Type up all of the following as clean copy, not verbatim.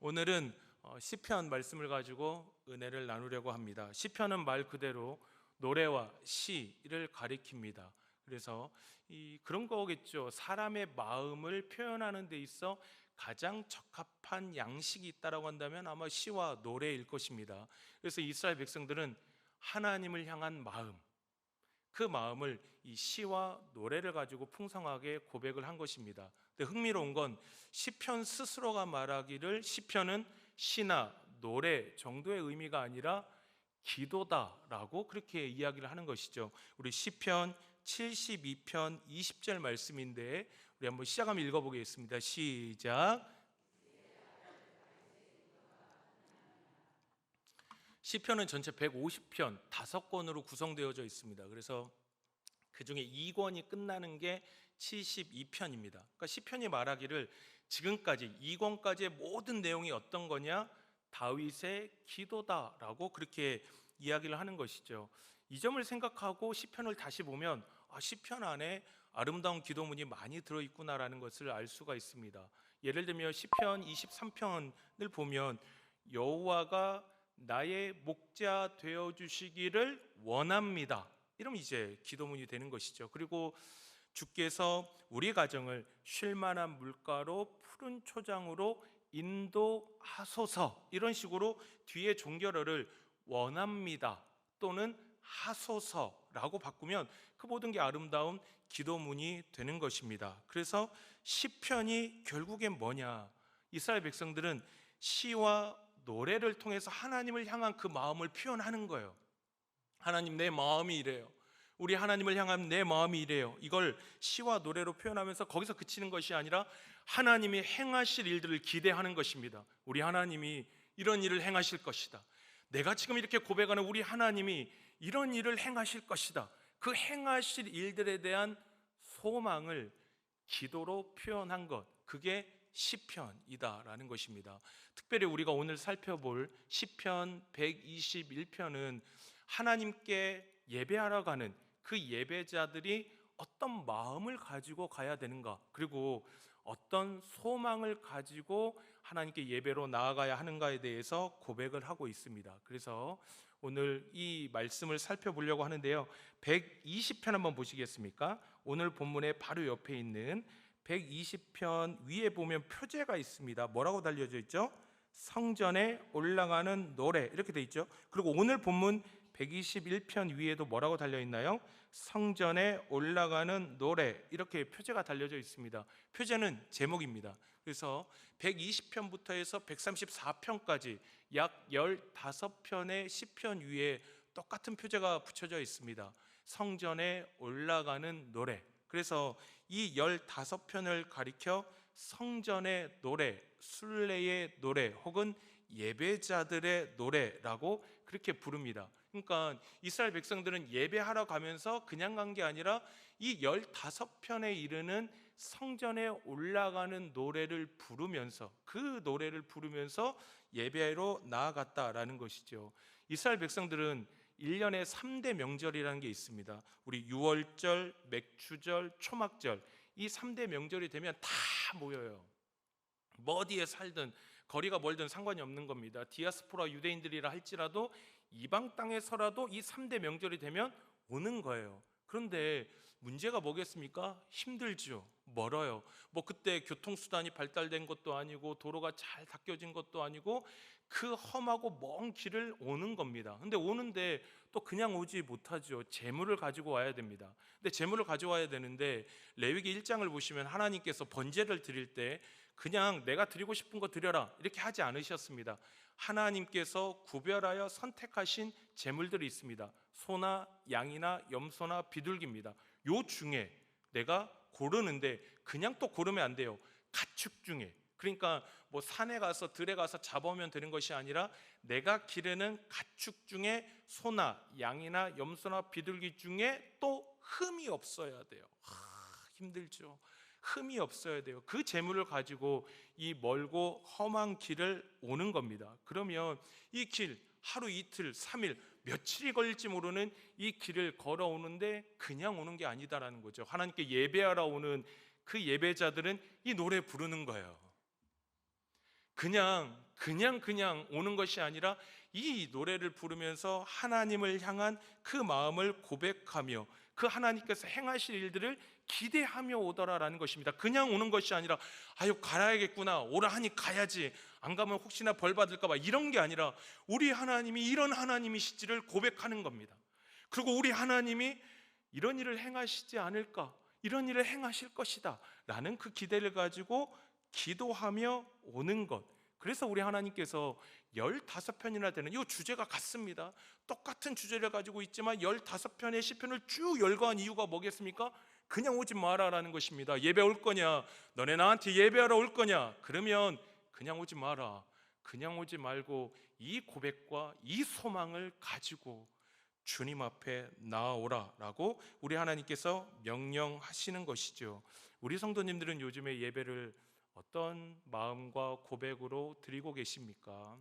오늘은 시편 말씀을 가지고 은혜를 나누려고 합니다. 시편은 말 그대로 노래와 시를 가리킵니다. 그래서 그런 거겠죠. 사람의 마음을 표현하는 데 있어 가장 적합한 양식이 있다라고 한다면 아마 시와 노래일 것입니다. 그래서 이스라엘 백성들은 하나님을 향한 마음, 그 마음을 이 시와 노래를 가지고 풍성하게 고백을 한 것입니다. 근데 흥미로운 건 시편 스스로가 말하기를 시편은 시나 노래 정도의 의미가 아니라 기도다라고 그렇게 이야기를 하는 것이죠. 우리 시편 72편 20절 말씀인데 우리 한번 시작하면 읽어보겠습니다. 시작. 시편은 전체 150편 5권으로 구성되어져 있습니다. 그래서 그 중에 2권이 끝나는 게 72편입니다. 그러니까 시편이 말하기를 지금까지 2권까지의 모든 내용이 어떤 거냐? 다윗의 기도다라고 그렇게 이야기를 하는 것이죠. 이 점을 생각하고 시편을 다시 보면 시편 안에 아름다운 기도문이 많이 들어있구나라는 것을 알 수가 있습니다. 예를 들면 시편 23편을 보면 여호와가 나의 목자 되어주시기를 원합니다. 이러면 이제 기도문이 되는 것이죠. 그리고 주께서 우리 가정을 쉴만한 물가로 푸른 초장으로 인도하소서, 이런 식으로 뒤에 종결어를 원합니다 또는 하소서라고 바꾸면 그 모든 게 아름다운 기도문이 되는 것입니다. 그래서 시편이 결국엔 뭐냐? 이스라엘 백성들은 시와 노래를 통해서 하나님을 향한 그 마음을 표현하는 거예요. 하나님, 내 마음이 이래요. 우리 하나님을 향한 내 마음이 이래요. 이걸 시와 노래로 표현하면서 거기서 그치는 것이 아니라 하나님이 행하실 일들을 기대하는 것입니다. 우리 하나님이 이런 일을 행하실 것이다. 내가 지금 이렇게 고백하는 우리 하나님이 이런 일을 행하실 것이다. 그 행하실 일들에 대한 소망을 기도로 표현한 것, 그게 시편이다라는 것입니다. 특별히 우리가 오늘 살펴볼 시편 121편은 하나님께 예배하러 가는 그 예배자들이 어떤 마음을 가지고 가야 되는가, 그리고 어떤 소망을 가지고 하나님께 예배로 나아가야 하는가에 대해서 고백을 하고 있습니다. 그래서 오늘 이 말씀을 살펴보려고 하는데요, 120편 한번 보시겠습니까? 오늘 본문의 바로 옆에 있는 120편 위에 보면 표제가 있습니다. 뭐라고 달려져 있죠? 성전에 올라가는 노래, 이렇게 돼 있죠. 그리고 오늘 본문 121편 위에도 뭐라고 달려있나요? 성전에 올라가는 노래, 이렇게 표제가 달려져 있습니다. 표제는 제목입니다. 그래서 120편부터 해서 134편까지 약 15편의 시편 위에 똑같은 표제가 붙여져 있습니다. 성전에 올라가는 노래. 그래서 이 15편을 가리켜 성전의 노래, 순례의 노래 혹은 예배자들의 노래라고 그렇게 부릅니다. 그러니까 이스라엘 백성들은 예배하러 가면서 그냥 간 게 아니라 이 15편에 이르는 성전에 올라가는 노래를 부르면서, 그 노래를 부르면서 예배로 나아갔다라는 것이죠. 이스라엘 백성들은 1년에 3대 명절이라는 게 있습니다. 우리 유월절, 맥추절, 초막절, 이 3대 명절이 되면 다 모여요. 뭐 어디에 살든 거리가 멀든 상관이 없는 겁니다. 디아스포라 유대인들이라 할지라도 이방 땅에서라도 이 3대 명절이 되면 오는 거예요. 그런데 문제가 뭐겠습니까? 힘들죠. 멀어요. 뭐 그때 교통수단이 발달된 것도 아니고 도로가 잘 닦여진 것도 아니고 그 험하고 먼 길을 오는 겁니다. 근데 오는데 또 그냥 오지 못하죠. 재물을 가지고 와야 됩니다. 근데 재물을 가져와야 되는데 레위기 1장을 보시면 하나님께서 번제를 드릴 때 그냥 내가 드리고 싶은 거 드려라 이렇게 하지 않으셨습니다. 하나님께서 구별하여 선택하신 재물들이 있습니다. 소나 양이나 염소나 비둘기입니다. 요 중에 내가 고르는데 그냥 또 고르면 안 돼요. 가축 중에, 그러니까 뭐 산에 가서 들에 가서 잡아오면 되는 것이 아니라 내가 기르는 가축 중에 소나 양이나 염소나 비둘기 중에 또 흠이 없어야 돼요. 힘들죠. 흠이 없어야 돼요. 그 재물을 가지고 이 멀고 험한 길을 오는 겁니다. 그러면 이 길 하루 이틀 3일 며칠이 걸릴지 모르는 이 길을 걸어오는데 그냥 오는 게 아니다라는 거죠. 하나님께 예배하러 오는 그 예배자들은 이 노래 부르는 거예요. 그냥 그냥 오는 것이 아니라 이 노래를 부르면서 하나님을 향한 그 마음을 고백하며 그 하나님께서 행하실 일들을 기대하며 오더라라는 것입니다. 그냥 오는 것이 아니라 아유 가야겠구나, 오라 하니 가야지, 안 가면 혹시나 벌 받을까 봐, 이런 게 아니라 우리 하나님이 이런 하나님이시지를 고백하는 겁니다. 그리고 우리 하나님이 이런 일을 행하시지 않을까, 이런 일을 행하실 것이다 라는 그 기대를 가지고 기도하며 오는 것. 그래서 우리 하나님께서 15편이나 되는 이 주제가 같습니다. 똑같은 주제를 가지고 있지만 15편의 시편을 쭉 열거한 이유가 뭐겠습니까? 그냥 오지 마라라는 것입니다. 예배 올 거냐? 너네 나한테 예배하러 올 거냐? 그러면 그냥 오지 마라. 그냥 오지 말고 이 고백과 이 소망을 가지고 주님 앞에 나아오라라고 우리 하나님께서 명령하시는 것이죠. 우리 성도님들은 요즘에 예배를 어떤 마음과 고백으로 드리고 계십니까?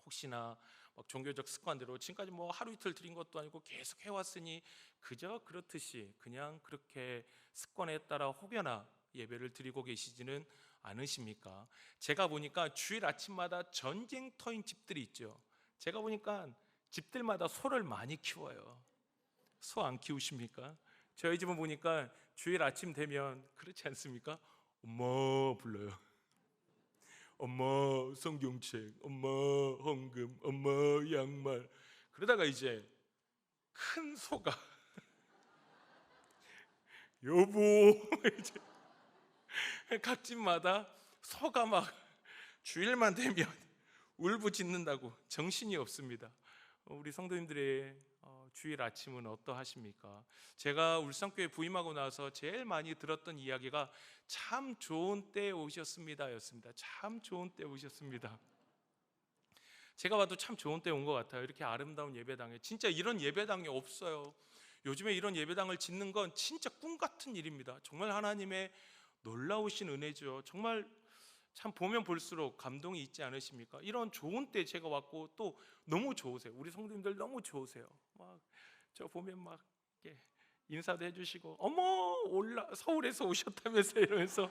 혹시나 막 종교적 습관대로 지금까지 뭐 하루 이틀 드린 것도 아니고 계속 해왔으니 그저 그렇듯이 그냥 그렇게 습관에 따라 혹여나 예배를 드리고 계시지는 않으십니까? 제가 보니까 주일 아침마다 전쟁터인 집들이 있죠. 제가 보니까 집들마다 소를 많이 키워요. 소 안 키우십니까? 저희 집은 보니까 주일 아침 되면 그렇지 않습니까? 엄마 불러요. 엄마 성경책, 엄마 헌금, 엄마 양말. 그러다가 이제 큰 소가 여보 이제 각 집마다 소가 막 주일만 되면 울부짖는다고 정신이 없습니다. 우리 성도님들의 주일 아침은 어떠하십니까? 제가 울산교회 부임하고 나서 제일 많이 들었던 이야기가 참 좋은 때에 오셨습니다 였습니다. 참 좋은 때에 오셨습니다. 제가 봐도 참 좋은 때에 온 것 같아요. 이렇게 아름다운 예배당에. 진짜 이런 예배당이 없어요. 요즘에 이런 예배당을 짓는 건 진짜 꿈 같은 일입니다. 정말 하나님의 놀라우신 은혜죠. 정말 참 보면 볼수록 감동이 있지 않으십니까? 이런 좋은 때 제가 왔고 또 너무 좋으세요. 우리 성도님들 너무 좋으세요. 막 저 보면 막 이렇게 인사도 해주시고 어머 서울에서 오셨다면서 이러면서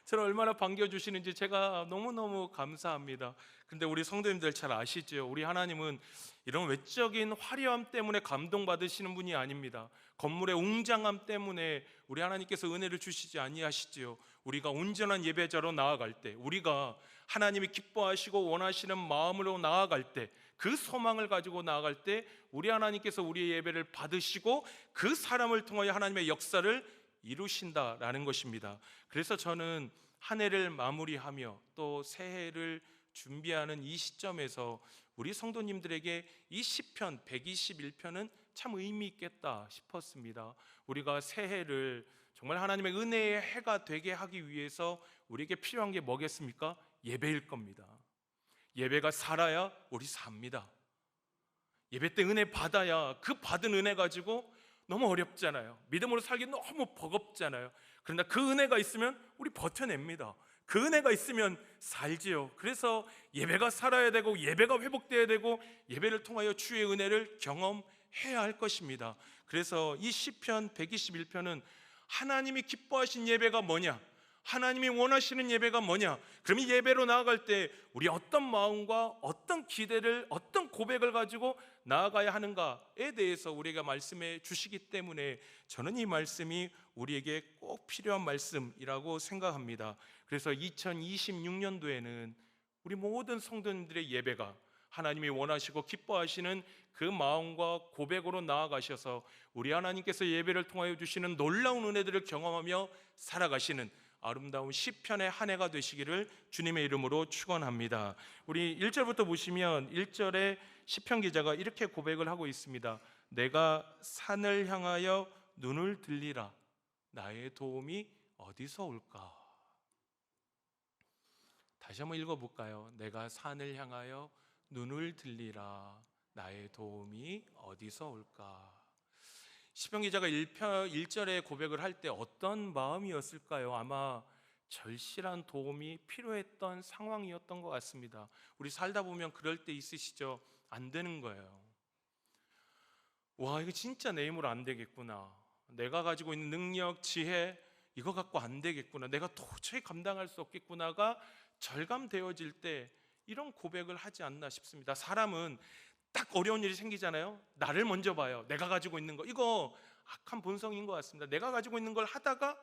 저를 얼마나 반겨주시는지 제가 너무너무 감사합니다. 근데 우리 성도님들 잘 아시죠? 우리 하나님은 이런 외적인 화려함 때문에 감동받으시는 분이 아닙니다. 건물의 웅장함 때문에 우리 하나님께서 은혜를 주시지 아니하시지요. 우리가 온전한 예배자로 나아갈 때, 우리가 하나님이 기뻐하시고 원하시는 마음으로 나아갈 때, 그 소망을 가지고 나아갈 때 우리 하나님께서 우리의 예배를 받으시고 그 사람을 통하여 하나님의 역사를 이루신다라는 것입니다. 그래서 저는 한 해를 마무리하며 또 새해를 준비하는 이 시점에서 우리 성도님들에게 이 시편 121편은 참 의미 있겠다 싶었습니다. 우리가 새해를 정말 하나님의 은혜의 해가 되게 하기 위해서 우리에게 필요한 게 뭐겠습니까? 예배일 겁니다. 예배가 살아야 우리 삽니다. 예배 때 은혜 받아야 그 받은 은혜 가지고 너무 어렵잖아요. 믿음으로 살기 너무 버겁잖아요. 그러나 그 은혜가 있으면 우리 버텨냅니다. 그 은혜가 있으면 살지요. 그래서 예배가 살아야 되고 예배가 회복돼야 되고 예배를 통하여 주의 은혜를 경험해야 할 것입니다. 그래서 이 시편 121편은 하나님이 기뻐하신 예배가 뭐냐? 하나님이 원하시는 예배가 뭐냐? 그럼 이 예배로 나아갈 때 우리 어떤 마음과 어떤 기대를, 어떤 고백을 가지고 나아가야 하는가에 대해서 우리가 말씀해 주시기 때문에 저는 이 말씀이 우리에게 꼭 필요한 말씀이라고 생각합니다. 그래서 2026년도에는 우리 모든 성도님들의 예배가 하나님이 원하시고 기뻐하시는 그 마음과 고백으로 나아가셔서 우리 하나님께서 예배를 통하여 주시는 놀라운 은혜들을 경험하며 살아가시는 아름다운 시편의 한 해가 되시기를 주님의 이름으로 축원합니다. 우리 1절부터 보시면 1절에 시편 기자가 이렇게 고백을 하고 있습니다. 내가 산을 향하여 눈을 들리라. 나의 도움이 어디서 올까? 다시 한번 읽어볼까요? 내가 산을 향하여 눈을 들리라. 나의 도움이 어디서 올까? 시편 기자가 1절에 고백을 할 때 어떤 마음이었을까요? 아마 절실한 도움이 필요했던 상황이었던 것 같습니다. 우리 살다 보면 그럴 때 있으시죠? 안 되는 거예요. 와, 이거 진짜 내 힘으로 안 되겠구나. 내가 가지고 있는 능력, 지혜 이거 갖고 안 되겠구나. 내가 도저히 감당할 수 없겠구나가 절감되어질 때 이런 고백을 하지 않나 싶습니다. 사람은 딱 어려운 일이 생기잖아요. 나를 먼저 봐요. 내가 가지고 있는 거, 이거 악한 본성인 것 같습니다. 내가 가지고 있는 걸 하다가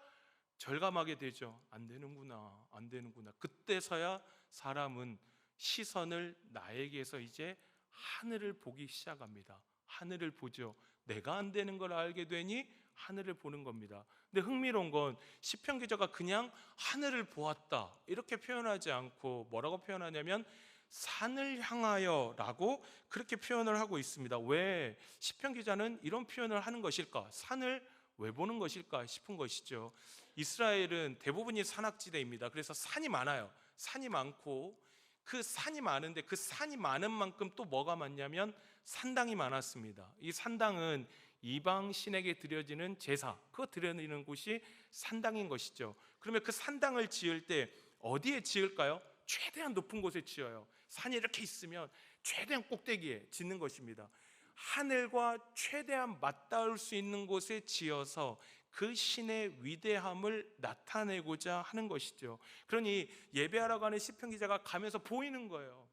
절감하게 되죠. 안 되는구나, 안 되는구나. 그때서야 사람은 시선을 나에게서 이제 하늘을 보기 시작합니다. 하늘을 보죠. 내가 안 되는 걸 알게 되니 하늘을 보는 겁니다. 근데 흥미로운 건 시편 기자가 그냥 하늘을 보았다 이렇게 표현하지 않고 뭐라고 표현하냐면 산을 향하여라고 그렇게 표현을 하고 있습니다. 왜 시편 기자는 이런 표현을 하는 것일까? 산을 왜 보는 것일까 싶은 것이죠. 이스라엘은 대부분이 산악지대입니다. 그래서 산이 많아요. 산이 많고 그 산이 많은데 그 산이 많은 만큼 또 뭐가 많냐면 산당이 많았습니다. 이 산당은 이방 신에게 드려지는 제사, 그거 드려지는 곳이 산당인 것이죠. 그러면 그 산당을 지을 때 어디에 지을까요? 최대한 높은 곳에 지어요. 산이 이렇게 있으면 최대한 꼭대기에 짓는 것입니다. 하늘과 최대한 맞닿을 수 있는 곳에 지어서 그 신의 위대함을 나타내고자 하는 것이죠. 그러니 예배하러 가는 시편 기자가 가면서 보이는 거예요.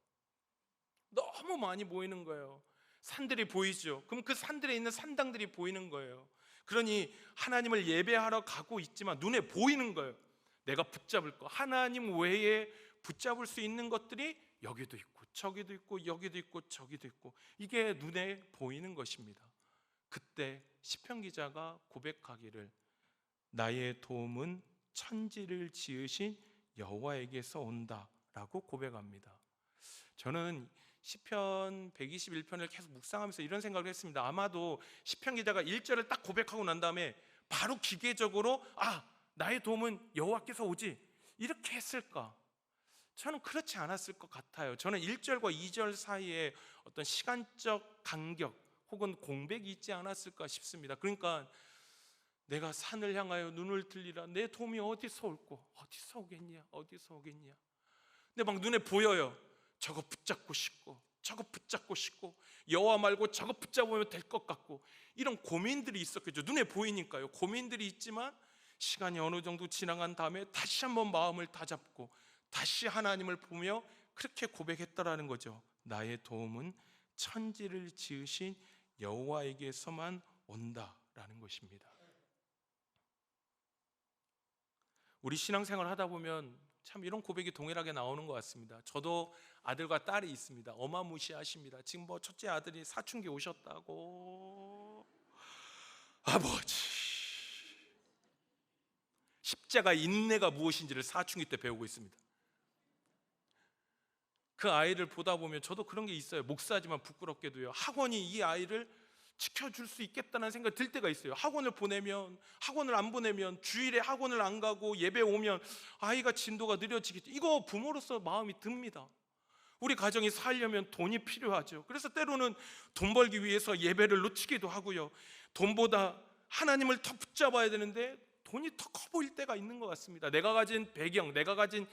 너무 많이 보이는 거예요. 산들이 보이죠. 그럼 그 산들에 있는 산당들이 보이는 거예요. 그러니 하나님을 예배하러 가고 있지만 눈에 보이는 거예요. 내가 붙잡을 거, 하나님 외에 붙잡을 수 있는 것들이 여기도 있고 저기도 있고 여기도 있고 저기도 있고, 이게 눈에 보이는 것입니다. 그때 시편 기자가 고백하기를 나의 도움은 천지를 지으신 여호와에게서 온다라고 고백합니다. 저는 시편 121편을 계속 묵상하면서 이런 생각을 했습니다. 아마도 시편 기자가 1절을 딱 고백하고 난 다음에 바로 기계적으로 나의 도움은 여호와께서 오지 이렇게 했을까? 저는 그렇지 않았을 것 같아요. 저는 1절과 2절 사이에 어떤 시간적 간격 혹은 공백이 있지 않았을까 싶습니다. 그러니까 내가 산을 향하여 눈을 들리라. 내 도움이 어디서 올꼬? 어디서 오겠냐? 어디서 오겠냐? 근데 막 눈에 보여요. 저거 붙잡고 싶고 저거 붙잡고 싶고 여호와 말고 저거 붙잡으면 될 것 같고, 이런 고민들이 있었겠죠. 눈에 보이니까요. 고민들이 있지만 시간이 어느 정도 지나간 다음에 다시 한번 마음을 다잡고 다시 하나님을 보며 그렇게 고백했다라는 거죠. 나의 도움은 천지를 지으신 여호와에게서만 온다라는 것입니다. 우리 신앙생활 하다 보면 참 이런 고백이 동일하게 나오는 것 같습니다. 저도 아들과 딸이 있습니다. 어마무시하십니다. 지금 뭐 첫째 아들이 사춘기 오셨다고, 아버지 십자가 인내가 무엇인지를 사춘기 때 배우고 있습니다. 그 아이를 보다 보면 저도 그런 게 있어요. 목사지만 부끄럽게도요, 학원이 이 아이를 지켜줄 수 있겠다는 생각이 들 때가 있어요. 학원을 안 보내면 주일에 학원을 안 가고 예배 오면 아이가 진도가 느려지겠죠. 이거 부모로서 마음이 듭니다. 우리 가정이 살려면 돈이 필요하죠. 그래서 때로는 돈 벌기 위해서 예배를 놓치기도 하고요, 돈보다 하나님을 더 붙잡아야 되는데 돈이 더 커 보일 때가 있는 것 같습니다. 내가 가진 배경, 내가 가진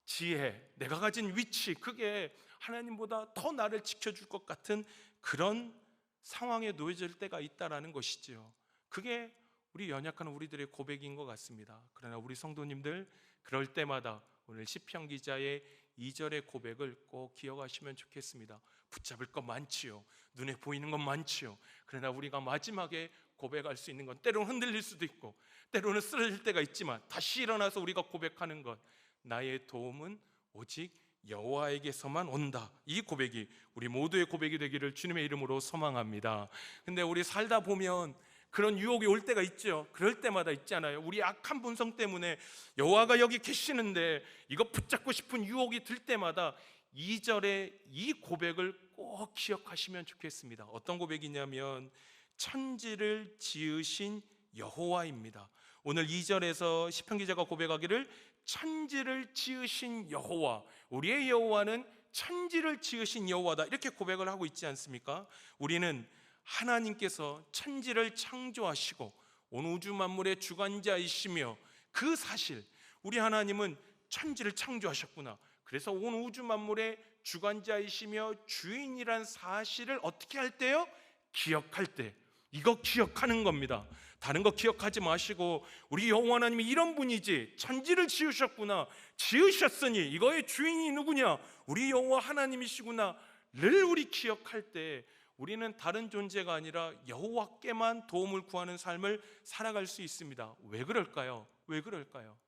지혜, 내가 가진 위치, 그게 하나님보다 더 나를 지켜줄 것 같은 그런 상황에 놓여질 때가 있다라는 것이죠. 그게 우리 연약한 우리들의 고백인 것 같습니다. 그러나 우리 성도님들, 그럴 때마다 오늘 시편 기자의 2절의 고백을 꼭 기억하시면 좋겠습니다. 붙잡을 것 많지요. 눈에 보이는 것 많지요. 그러나 우리가 마지막에 고백할 수 있는 건 때로는 흔들릴 수도 있고 때로는 쓰러질 때가 있지만 다시 일어나서 우리가 고백하는 것, 나의 도움은 오직 여호와에게서만 온다. 이 고백이 우리 모두의 고백이 되기를 주님의 이름으로 소망합니다. 근데 우리 살다 보면 그런 유혹이 올 때가 있죠. 그럴 때마다 있잖아요. 우리 악한 본성 때문에 여호와가 여기 계시는데 이거 붙잡고 싶은 유혹이 들 때마다 2절의 이 고백을 꼭 기억하시면 좋겠습니다. 어떤 고백이냐면 천지를 지으신 여호와입니다. 오늘 2절에서 시편 기자가 고백하기를 천지를 지으신 여호와, 우리의 여호와는 천지를 지으신 여호와다, 이렇게 고백을 하고 있지 않습니까? 우리는 하나님께서 천지를 창조하시고 온 우주 만물의 주관자이시며 그 사실, 우리 하나님은 천지를 창조하셨구나, 그래서 온 우주 만물의 주관자이시며 주인이란 사실을 어떻게 할 때요? 기억할 때 이거 기억하는 겁니다. 다른 거 기억하지 마시고 우리 여호와 하나님이 이런 분이지, 천지를 지으셨구나, 지으셨으니 이거의 주인이 누구냐, 우리 여호와 하나님이시구나 를 우리 기억할 때 우리는 다른 존재가 아니라 여호와께만 도움을 구하는 삶을 살아갈 수 있습니다. 왜 그럴까요? 왜 그럴까요?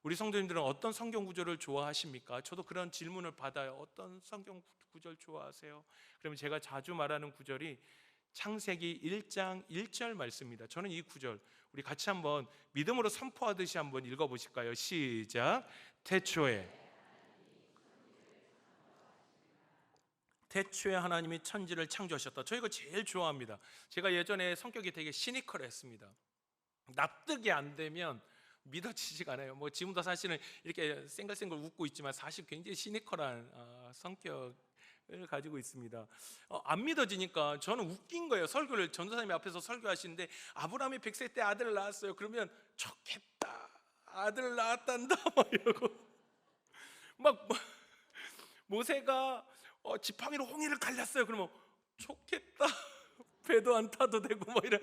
우리 성도님들은 어떤 성경 구절을 좋아하십니까? 저도 그런 질문을 받아요. 어떤 성경 구절 좋아하세요? 그러면 제가 자주 말하는 구절이 창세기 1장 1절 말씀입니다. 저는 이 구절 우리 같이 한번 믿음으로 선포하듯이 한번 읽어보실까요? 시작. 태초에 하나님이 천지를 창조하셨다. 저 이거 제일 좋아합니다. 제가 예전에 성격이 되게 시니컬했습니다. 납득이 안 되면 믿어지지가 않아요. 뭐 지금도 사실은 이렇게 쌩글쌩글 웃고 있지만 사실 굉장히 시니컬한 성격을 가지고 있습니다. 안 믿어지니까 저는 웃긴 거예요. 설교를 전도사님이 앞에서 설교하시는데 아브라함이 100세 때 아들을 낳았어요. 그러면 좋겠다, 아들 낳았단다 막 이러고, 막 모세가 지팡이로 홍해를 갈랐어요. 그러면 좋겠다, 배도 안 타도 되고 뭐 이런,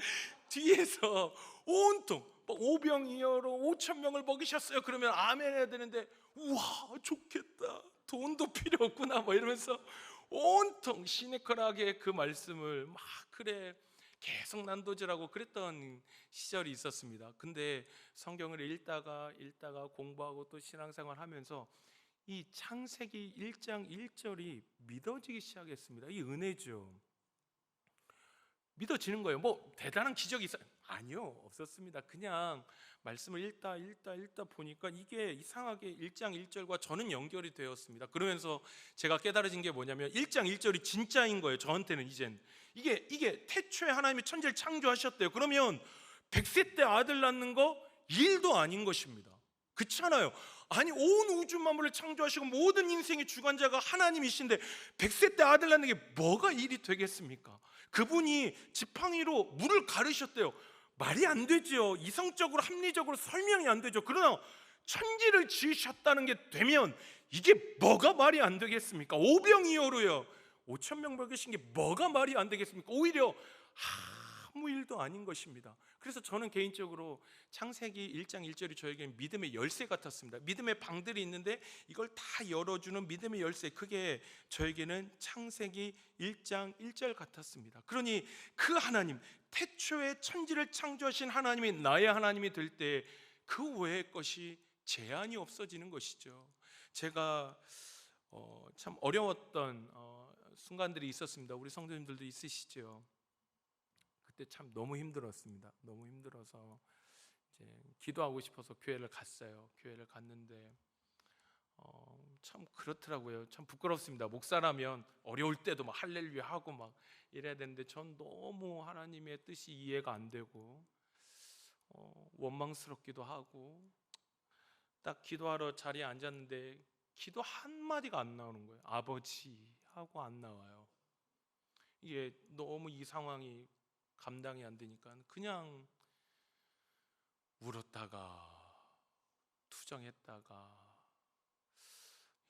뒤에서 온통 오병이어로 5,000명을 먹이셨어요. 그러면 아멘 해야 되는데 우와 좋겠다, 돈도 필요 없구나 뭐 이러면서 온통 시니컬하게 그 말씀을 막 그래 계속 난도질하고 그랬던 시절이 있었습니다. 근데 성경을 읽다가 공부하고 또 신앙생활 하면서 이 창세기 1장 1절이 믿어지기 시작했습니다. 이 은혜죠. 믿어지는 거예요. 뭐 대단한 기적이 있어요? 아니요, 없었습니다. 그냥 말씀을 읽다 보니까 이게 이상하게 1장 1절과 저는 연결이 되었습니다. 그러면서 제가 깨달아진 게 뭐냐면 1장 1절이 진짜인 거예요. 저한테는 이젠 이게 태초에 하나님이 천지를 창조하셨대요. 그러면 100세 때 아들 낳는 거 일도 아닌 것입니다. 그렇잖아요. 아니 온 우주 만물을 창조하시고 모든 인생의 주관자가 하나님이신데 100세 때 아들 낳는 게 뭐가 일이 되겠습니까? 그분이 지팡이로 물을 가르셨대요. 말이 안 되죠. 이성적으로 합리적으로 설명이 안 되죠. 그러나 천지를 지으셨다는 게 되면 이게 뭐가 말이 안 되겠습니까? 오병이어로요 5,000명 먹이신 게 뭐가 말이 안 되겠습니까? 오히려 아무 일도 아닌 것입니다. 그래서 저는 개인적으로 창세기 1장 1절이 저에게는 믿음의 열쇠 같았습니다. 믿음의 방들이 있는데 이걸 다 열어주는 믿음의 열쇠, 그게 저에게는 창세기 1장 1절 같았습니다. 그러니 그 하나님, 태초에 천지를 창조하신 하나님이 나의 하나님이 될 때 그 외의 것이 제한이 없어지는 것이죠. 제가 참 어려웠던 순간들이 있었습니다. 우리 성도님들도 있으시죠? 그때 참 너무 힘들었습니다. 너무 힘들어서 이제 기도하고 싶어서 교회를 갔어요. 교회를 갔는데 참 그렇더라고요. 참 부끄럽습니다. 목사라면 어려울 때도 막 할렐루야 하고 막 이래야 되는데 전 너무 하나님의 뜻이 이해가 안 되고 원망스럽기도 하고, 딱 기도하러 자리에 앉았는데 기도 한마디가 안 나오는 거예요. 아버지 하고 안 나와요. 이게 너무 이 상황이 감당이 안 되니까 그냥 울었다가 투정했다가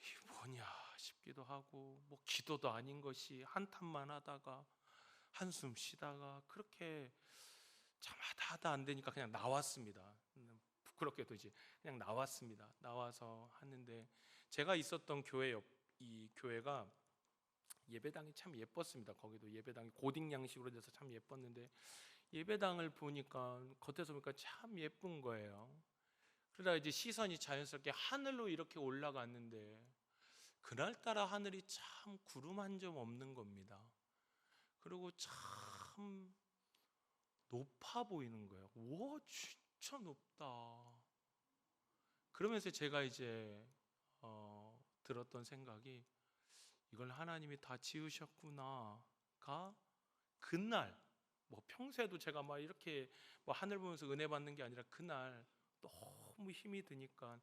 이게 뭐냐 싶기도 하고, 뭐 기도도 아닌 것이 한탄만 하다가 한숨 쉬다가 그렇게 참 하다 안 되니까 그냥 나왔습니다. 부끄럽게도 이제 그냥 나왔습니다. 나와서 하는데 제가 있었던 교회 이 교회가 예배당이 참 예뻤습니다. 거기도 예배당이 고딕 양식으로 돼서 참 예뻤는데 예배당을 보니까 겉에서 보니까 참 예쁜 거예요. 그러다 이제 시선이 자연스럽게 하늘로 이렇게 올라갔는데 그날따라 하늘이 참 구름 한 점 없는 겁니다. 그리고 참 높아 보이는 거예요. 와 진짜 높다. 그러면서 제가 이제 들었던 생각이 이걸 하나님이 다 지으셨구나가 그날, 뭐 평소에도 제가 막 이렇게 뭐 하늘 보면서 은혜 받는 게 아니라 그날 너무 힘이 드니까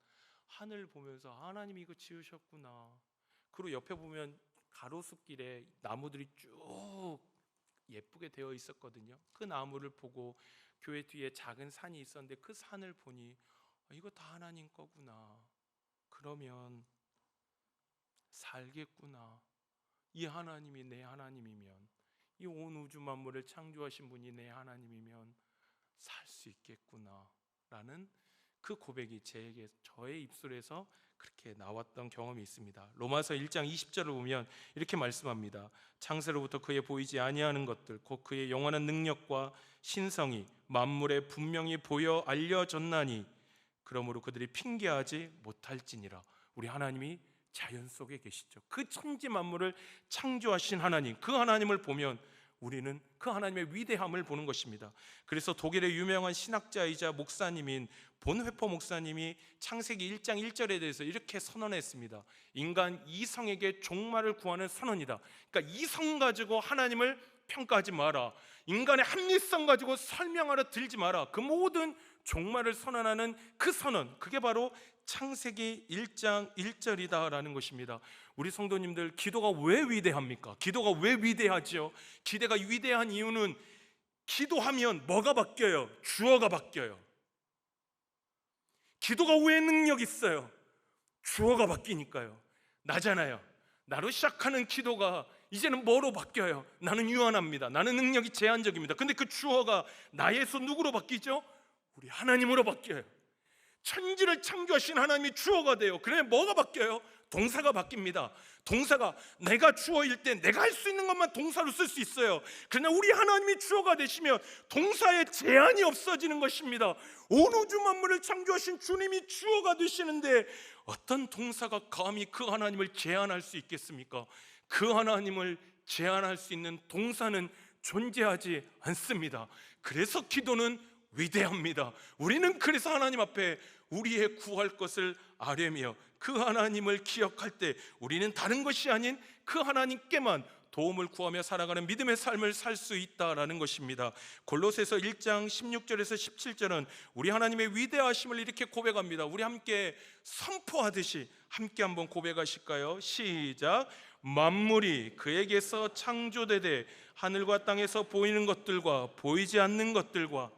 하늘 보면서 하나님이 이거 지으셨구나. 그리고 옆에 보면 가로수길에 나무들이 쭉 예쁘게 되어 있었거든요. 그 나무를 보고 교회 뒤에 작은 산이 있었는데 그 산을 보니 이거 다 하나님 거구나. 그러면 살겠구나. 이 하나님이 내 하나님이면 이 온 우주 만물을 창조하신 분이 내 하나님이면 살 수 있겠구나라는 그 고백이 저의 입술에서 그렇게 나왔던 경험이 있습니다. 로마서 1장 20절을 보면 이렇게 말씀합니다. 창세로부터 그의 보이지 아니하는 것들 곧 그의 영원한 능력과 신성이 만물에 분명히 보여 알려졌나니 그러므로 그들이 핑계하지 못할지니라. 우리 하나님이 자연 속에 계시죠. 그 천지 만물을 창조하신 하나님, 그 하나님을 보면 우리는 그 하나님의 위대함을 보는 것입니다. 그래서 독일의 유명한 신학자이자 목사님인 본회퍼 목사님이 창세기 1장 1절에 대해서 이렇게 선언했습니다. 인간 이성에게 종말을 구하는 선언이다. 그러니까 이성 가지고 하나님을 평가하지 마라. 인간의 합리성 가지고 설명하러 들지 마라. 그 모든 종말을 선언하는 그 선언, 그게 바로 창세기 1장 1절이다라는 것입니다. 우리 성도님들, 기도가 왜 위대합니까? 기도가 왜 위대하죠? 기도가 위대한 이유는 기도하면 뭐가 바뀌어요? 주어가 바뀌어요. 기도가 왜 능력 있어요? 주어가 바뀌니까요. 나잖아요. 나로 시작하는 기도가 이제는 뭐로 바뀌어요? 나는 유한합니다. 나는 능력이 제한적입니다. 근데 그 주어가 나에서 누구로 바뀌죠? 우리 하나님으로 바뀌어요. 천지를 창조하신 하나님이 주어가 돼요. 그러면 뭐가 바뀌어요? 동사가 바뀝니다. 동사가 내가 주어일 때 내가 할 수 있는 것만 동사로 쓸 수 있어요. 그러나 우리 하나님이 주어가 되시면 동사의 제한이 없어지는 것입니다. 온 우주 만물을 창조하신 주님이 주어가 되시는데 어떤 동사가 감히 그 하나님을 제한할 수 있겠습니까? 그 하나님을 제한할 수 있는 동사는 존재하지 않습니다. 그래서 기도는 위대합니다. 우리는 그래서 하나님 앞에 우리의 구할 것을 아뢰며 그 하나님을 기억할 때 우리는 다른 것이 아닌 그 하나님께만 도움을 구하며 살아가는 믿음의 삶을 살 수 있다라는 것입니다. 골로새서 1장 16절에서 17절은 우리 하나님의 위대하심을 이렇게 고백합니다. 우리 함께 선포하듯이 함께 한번 고백하실까요? 시작. 만물이 그에게서 창조되되 하늘과 땅에서 보이는 것들과 보이지 않는 것들과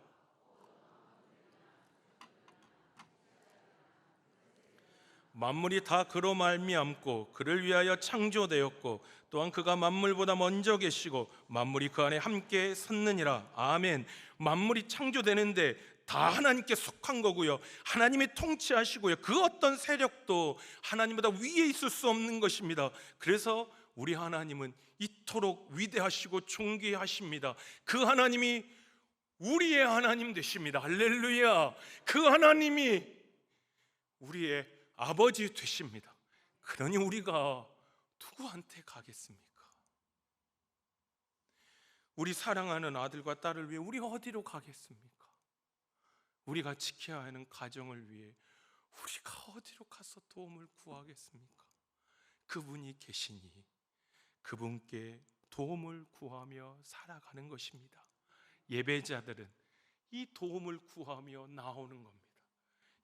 만물이 다 그로 말미암고 그를 위하여 창조되었고 또한 그가 만물보다 먼저 계시고 만물이 그 안에 함께 섰느니라. 아멘. 만물이 창조되는데 다 하나님께 속한 거고요. 하나님이 통치하시고요. 그 어떤 세력도 하나님보다 위에 있을 수 없는 것입니다. 그래서 우리 하나님은 이토록 위대하시고 존귀하십니다. 그 하나님이 우리의 하나님 되십니다. 할렐루야. 그 하나님이 우리의 아버지 되십니다. 그러니 우리가 누구한테 가겠습니까? 우리 사랑하는 아들과 딸을 위해 우리 어디로 가겠습니까? 우리가 지켜야 하는 가정을 위해 우리가 어디로 가서 도움을 구하겠습니까? 그분이 계시니 그분께 도움을 구하며 살아가는 것입니다. 예배자들은 이 도움을 구하며 나오는 겁니다.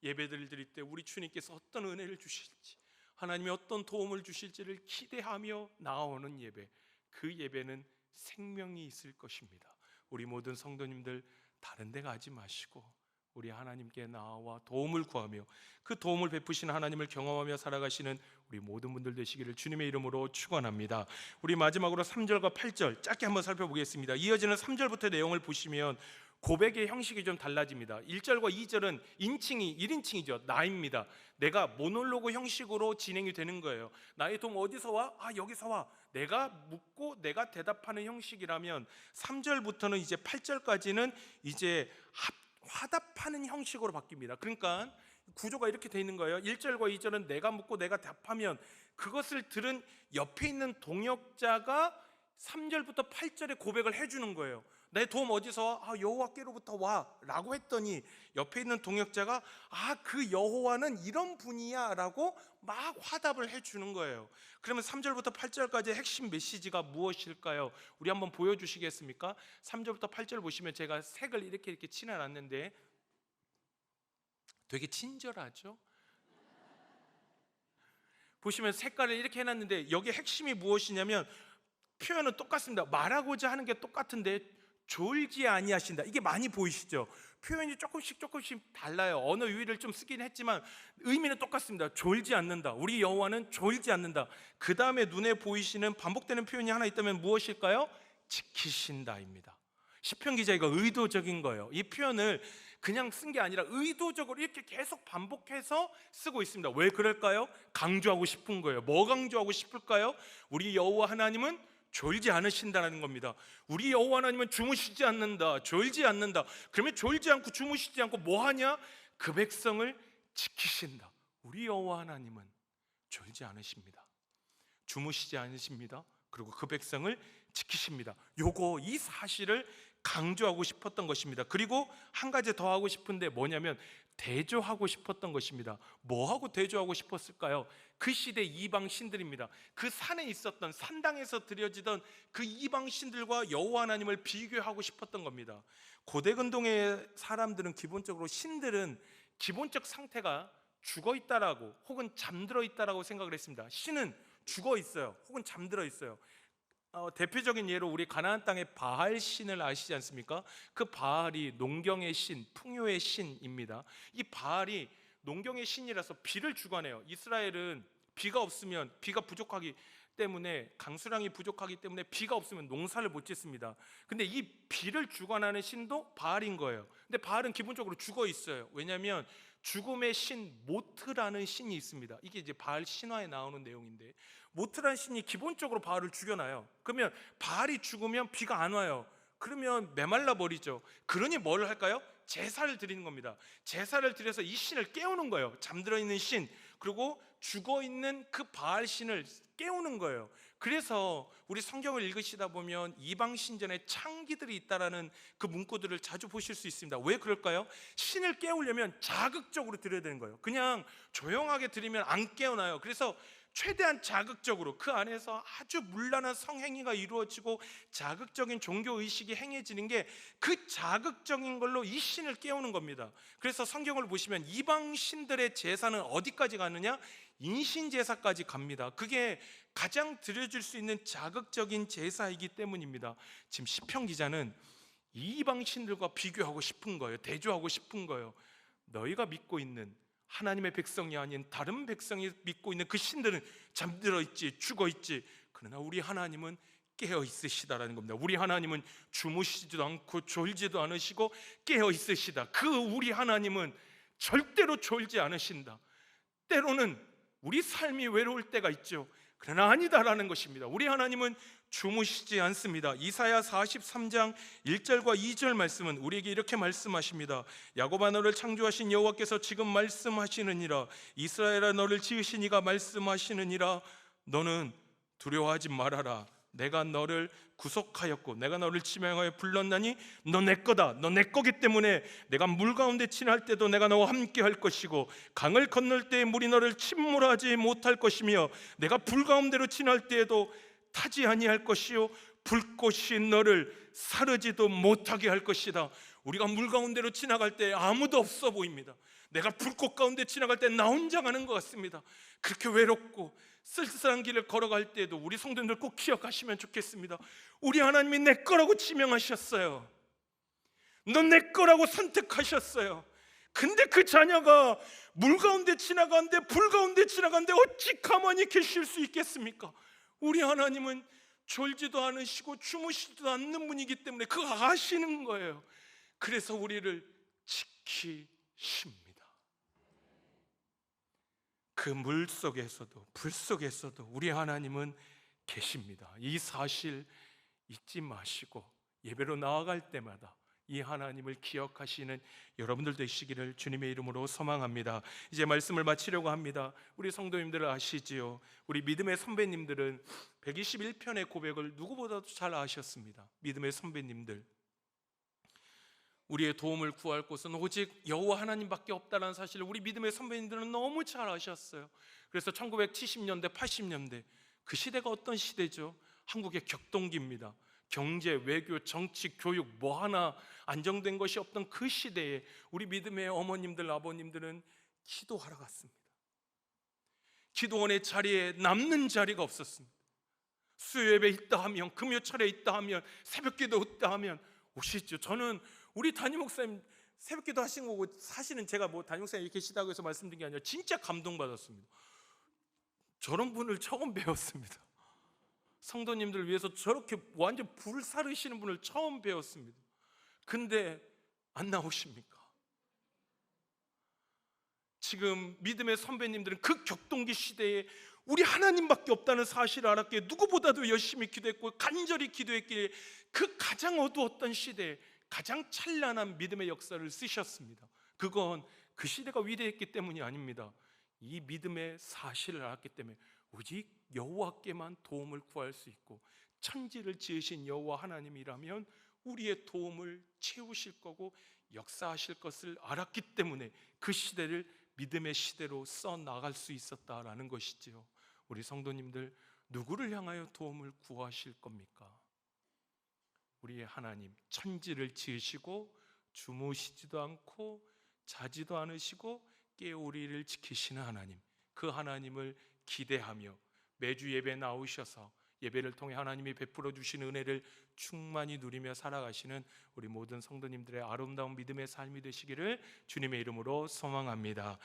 예배를 드릴 때 우리 주님께서 어떤 은혜를 주실지, 하나님이 어떤 도움을 주실지를 기대하며 나오는 예배, 그 예배는 생명이 있을 것입니다. 우리 모든 성도님들 다른 데 가지 마시고 우리 하나님께 나와 도움을 구하며 그 도움을 베푸시는 하나님을 경험하며 살아가시는 우리 모든 분들 되시기를 주님의 이름으로 축원합니다. 우리 마지막으로 3절과 8절 짧게 한번 살펴보겠습니다. 이어지는 3절부터 내용을 보시면 고백의 형식이 좀 달라집니다. 1절과 2절은 인칭이 1인칭이죠. 나입니다. 내가 모놀로그 형식으로 진행이 되는 거예요. 나의 도움 어디서 와? 여기서 와. 내가 묻고 내가 대답하는 형식이라면 3절부터는 이제 8절까지는 이제 화답하는 형식으로 바뀝니다. 그러니까 구조가 이렇게 돼 있는 거예요. 1절과 2절은 내가 묻고 내가 답하면 그것을 들은 옆에 있는 동역자가 3절부터 8절에 고백을 해주는 거예요. 내 도움 어디서 와? 여호와께로부터 와 라고 했더니 옆에 있는 동역자가 그 여호와는 이런 분이야 라고 막 화답을 해주는 거예요. 그러면 3절부터 8절까지의 핵심 메시지가 무엇일까요? 우리 한번 보여주시겠습니까? 3절부터 8절 보시면 제가 색을 이렇게 칠해놨는데 되게 친절하죠? 보시면 색깔을 이렇게 해놨는데 여기 핵심이 무엇이냐면 표현은 똑같습니다. 말하고자 하는 게 똑같은데 졸지 아니하신다. 이게 많이 보이시죠? 표현이 조금씩 달라요. 언어 유희를 좀 쓰긴 했지만 의미는 똑같습니다. 졸지 않는다. 우리 여호와는 졸지 않는다. 그 다음에 눈에 보이시는 반복되는 표현이 하나 있다면 무엇일까요? 지키신다입니다. 시편 기자가 의도적인 거예요. 이 표현을 그냥 쓴 게 아니라 의도적으로 이렇게 계속 반복해서 쓰고 있습니다. 왜 그럴까요? 강조하고 싶은 거예요. 뭐 강조하고 싶을까요? 우리 여호와 하나님은 졸지 않으신다는 겁니다. 우리 여호와 하나님은 주무시지 않는다, 졸지 않는다. 그러면 졸지 않고 주무시지 않고 뭐 하냐? 그 백성을 지키신다. 우리 여호와 하나님은 졸지 않으십니다. 주무시지 않으십니다. 그리고 그 백성을 지키십니다. 이 사실을 강조하고 싶었던 것입니다. 그리고 한 가지 더 하고 싶은데 뭐냐면 대조하고 싶었던 것입니다. 뭐하고 대조하고 싶었을까요? 그 시대 이방 신들입니다. 그 산에 있었던 산당에서 드려지던 그 이방 신들과 여호와 하나님을 비교하고 싶었던 겁니다. 고대 근동의 사람들은 기본적으로 신들은 기본적 상태가 죽어 있다라고 혹은 잠들어 있다라고 생각을 했습니다. 신은 죽어 있어요. 혹은 잠들어 있어요. 대표적인 예로 우리 가나안 땅의 바알 신을 아시지 않습니까? 그 바알이 농경의 신, 풍요의 신입니다. 이 바알이 농경의 신이라서 비를 주관해요. 이스라엘은 비가 없으면 비가 부족하기 때문에 강수량이 부족하기 때문에 비가 없으면 농사를 못 짓습니다. 근데 이 비를 주관하는 신도 바알인 거예요. 근데 바알은 기본적으로 죽어 있어요. 왜냐하면 죽음의 신 모트라는 신이 있습니다. 이게 이제 바알 신화에 나오는 내용인데 모트라는 신이 기본적으로 바알을 죽여놔요. 그러면 바알이 죽으면 비가 안 와요. 그러면 메말라 버리죠. 그러니 뭘 할까요? 제사를 드리는 겁니다. 제사를 드려서 이 신을 깨우는 거예요. 잠들어 있는 신, 그리고 죽어 있는 그 바알 신을 깨우는 거예요. 그래서 우리 성경을 읽으시다 보면 이방 신전에 창기들이 있다라는 그 문구들을 자주 보실 수 있습니다. 왜 그럴까요? 신을 깨우려면 자극적으로 드려야 되는 거예요. 그냥 조용하게 드리면 안 깨어나요. 그래서 최대한 자극적으로 그 안에서 아주 문란한 성행위가 이루어지고 자극적인 종교의식이 행해지는 게 그 자극적인 걸로 이 신을 깨우는 겁니다. 그래서 성경을 보시면 이방 신들의 제사는 어디까지 가느냐? 인신제사까지 갑니다. 그게 가장 드려질 수 있는 자극적인 제사이기 때문입니다. 지금 시편 기자는 이방 신들과 비교하고 싶은 거예요. 대조하고 싶은 거예요. 너희가 믿고 있는 하나님의 백성이 아닌 다른 백성이 믿고 있는 그 신들은 잠들어 있지, 죽어 있지. 그러나 우리 하나님은 깨어 있으시다라는 겁니다. 우리 하나님은 주무시지도 않고 졸지도 않으시고 깨어 있으시다. 그 우리 하나님은 절대로 졸지 않으신다. 때로는 우리 삶이 외로울 때가 있죠. 그러나 아니다라는 것입니다. 우리 하나님은 주무시지 않습니다. 이사야 43장 1절과 2절 말씀은 우리에게 이렇게 말씀하십니다. 야곱아 너를 창조하신 여호와께서 지금 말씀하시느니라. 이스라엘아 너를 지으신 이가 말씀하시느니라. 너는 두려워하지 말아라. 내가 너를 구속하였고 내가 너를 지명하여 불렀나니 너 내 거다. 너 내 거기 때문에 내가 물 가운데 지날 때도 내가 너와 함께 할 것이고 강을 건널 때에 물이 너를 침몰하지 못할 것이며 내가 불 가운데로 지날 때에도 타지 아니할 것이요 불꽃이 너를 사르지도 못하게 할 것이다. 우리가 물 가운데로 지나갈 때 아무도 없어 보입니다. 내가 불꽃 가운데 지나갈 때 나 혼자 가는 것 같습니다. 그렇게 외롭고 쓸쓸한 길을 걸어갈 때에도 우리 성도님들 꼭 기억하시면 좋겠습니다. 우리 하나님이 내 거라고 지명하셨어요. 넌 내 거라고 선택하셨어요. 근데 그 자녀가 물 가운데 지나가는데 불 가운데 지나가는데 어찌 가만히 계실 수 있겠습니까? 우리 하나님은 졸지도 않으시고 주무시지도 않는 분이기 때문에 그거 아시는 거예요. 그래서 우리를 지키십니다. 그 물 속에서도 불 속에서도 우리 하나님은 계십니다. 이 사실 잊지 마시고 예배로 나아갈 때마다 이 하나님을 기억하시는 여러분들 되시기를 주님의 이름으로 소망합니다. 이제 말씀을 마치려고 합니다. 우리 성도님들 아시지요? 우리 믿음의 선배님들은 121편의 고백을 누구보다도 잘 아셨습니다. 믿음의 선배님들, 우리의 도움을 구할 곳은 오직 여호와 하나님밖에 없다는 사실을 우리 믿음의 선배님들은 너무 잘 아셨어요. 그래서 1970년대, 80년대 그 시대가 어떤 시대죠? 한국의 격동기입니다. 경제, 외교, 정치, 교육 뭐 하나 안정된 것이 없던 그 시대에 우리 믿음의 어머님들, 아버님들은 기도하러 갔습니다. 기도원의 자리에 남는 자리가 없었습니다. 수요예배 있다 하면, 금요철에 있다 하면, 새벽기도 있다 하면 오시죠. 저는 우리 담임 목사님 새벽기도 하신 거고, 사실은 제가 뭐 담임 목사님 계시다고 해서 말씀드린 게 아니라 진짜 감동받았습니다. 저런 분을 처음 배웠습니다. 성도님들을 위해서 저렇게 완전 불사르시는 분을 처음 배웠습니다. 근데 안 나오십니까? 지금 믿음의 선배님들은 그 격동기 시대에 우리 하나님밖에 없다는 사실을 알았기에 누구보다도 열심히 기도했고 간절히 기도했기에 그 가장 어두웠던 시대에 가장 찬란한 믿음의 역사를 쓰셨습니다. 그건 그 시대가 위대했기 때문이 아닙니다. 이 믿음의 사실을 알았기 때문에 오직 여호와께만 도움을 구할 수 있고 천지를 지으신 여호와 하나님이라면 우리의 도움을 채우실 거고 역사하실 것을 알았기 때문에 그 시대를 믿음의 시대로 써 나갈 수 있었다라는 것이지요. 우리 성도님들, 누구를 향하여 도움을 구하실 겁니까? 우리의 하나님, 천지를 지으시고 주무시지도 않고 자지도 않으시고 깨어 우리를 지키시는 하나님, 그 하나님을 기대하며 매주 예배 나오셔서 예배를 통해 하나님이 베풀어 주시는 은혜를 충만히 누리며 살아가시는 우리 모든 성도님들의 아름다운 믿음의 삶이 되시기를 주님의 이름으로 소망합니다.